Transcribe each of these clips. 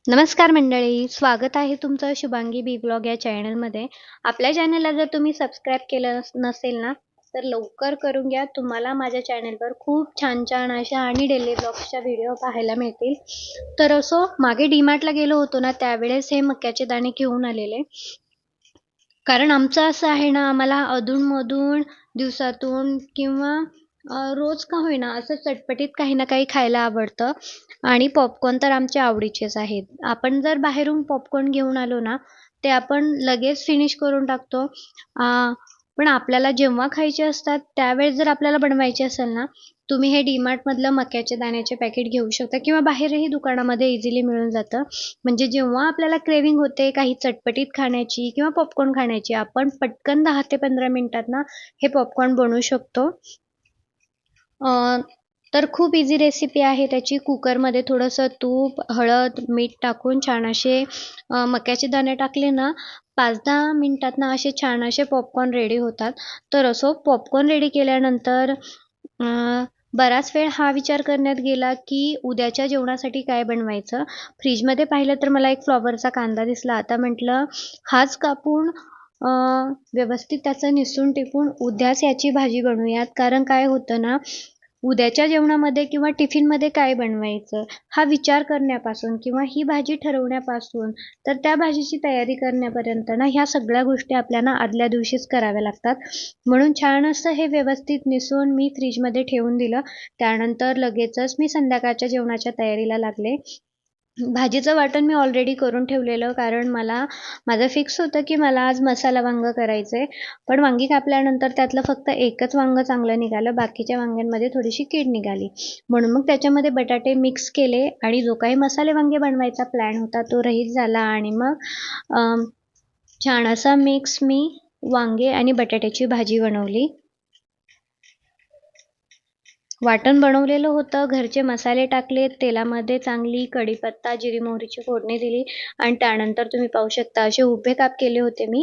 नमस्कार मंडळी, स्वागत आहे तुमचं शुभांगी बी ब्लॉग या चॅनलमध्ये. आपल्या चॅनलला जर तुम्ही सबस्क्राईब केलं नसेल ना, तर लवकर करून घ्या. तुम्हाला माझ्या चॅनलवर खूप छान छान अशा आणि डेली ब्लॉग्सच्या व्हिडिओ पाहायला मिळतील. तर असो, मागे डीमार्टला गेलो होतो ना, त्यावेळेस हे मक्याचे दाणे घेऊन आलेले. कारण आमचं असं आहे ना, आम्हाला अधूनमधून दिवसातून किंवा रोज का होईना असं चटपटीत काही ना काही खायला आवडतं आणि पॉपकॉर्न तर आमच्या आवडीचेच आहेत. आपण जर बाहेरून पॉपकॉर्न घेऊन आलो ना, ते आपण लगेच फिनिश करून टाकतो. पण आपल्याला जेव्हा खायचे असतात त्यावेळेस जर आपल्याला बनवायचे असेल ना, तुम्ही हे DMartमधलं मक्याच्या दाण्याचे पॅकेट घेऊ शकता किंवा बाहेरही दुकानामध्ये इझिली मिळून जातं. म्हणजे जेव्हा आपल्याला क्रेव्हिंग होते काही चटपटीत खाण्याची किंवा पॉपकॉर्न खाण्याची, आपण पटकन 10 ते 15 मिनिटात ना हे पॉपकॉर्न बनवू शकतो. तर खूप इझी रेसिपी आहे त्याची. कुकरमध्ये थोडंसं तूप, हळद, मीठ टाकून छान असे मक्याचे दाणे टाकले ना, 5-10 मिनिटात ना असे छान असे पॉपकॉर्न रेडी होतात. तर असो पॉपकॉर्न रेडी केल्यानंतर अ, बराच वेळ हा विचार करण्यात गेला, की उद्याच्या जेवणासाठी काय बनवायचं. फ्रीजमध्ये पाहिलं तर मला एक फ्लॉवरचा कांदा दिसला. आता म्हटलं हाच कापून व्यवस्थित त्याचं निसून टिपून उद्याच याची भाजी बनवूयात. कारण काय होतं ना, उद्याच्या जेवणामध्ये किंवा टिफिनमध्ये काय बनवायचं हा विचार करण्यापासून किंवा ही भाजी ठरवण्यापासून तर त्या भाजीची तयारी करण्यापर्यंत ना ह्या सगळ्या गोष्टी आपल्याला आदल्या दिवशीच कराव्या लागतात. म्हणून छान असं हे व्यवस्थित निसून मी फ्रीजमध्ये ठेवून दिलं. त्यानंतर लगेचच मी संध्याकाळच्या जेवणाच्या तयारीला लागले. भाजीचं वाटण मी ऑलरेडी करून ठेवलेलं, कारण माझं फिक्स होतं की मला आज मसाला वांगं करायचं. पण वांगी कापल्यानंतर त्यातलं फक्त एकच वांगं चांगलं निघालं, बाकीच्या वांग्यांमध्ये थोडीशी कीड निघाली. म्हणून मग त्याच्यामध्ये बटाटे मिक्स केले आणि जो काही मसाले वांगे बनवायचा प्लॅन होता तो रहित झाला आणि मग छान असा मिक्स मी वांगे आणि बटाट्याची भाजी बनवली. वाटण बनवलेलं होतं, घरचे मसाले टाकले, तेलामध्ये चांगली कढीपत्ता, जिरी मोहरीची फोडणी दिली आणि त्यानंतर तुम्ही पाहू शकता असे उभे काप केले होते मी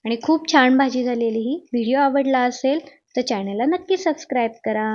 आणि खूप छान भाजी झालेली ही. व्हिडिओ आवडला असेल तर चॅनलला नक्की सबस्क्राईब करा.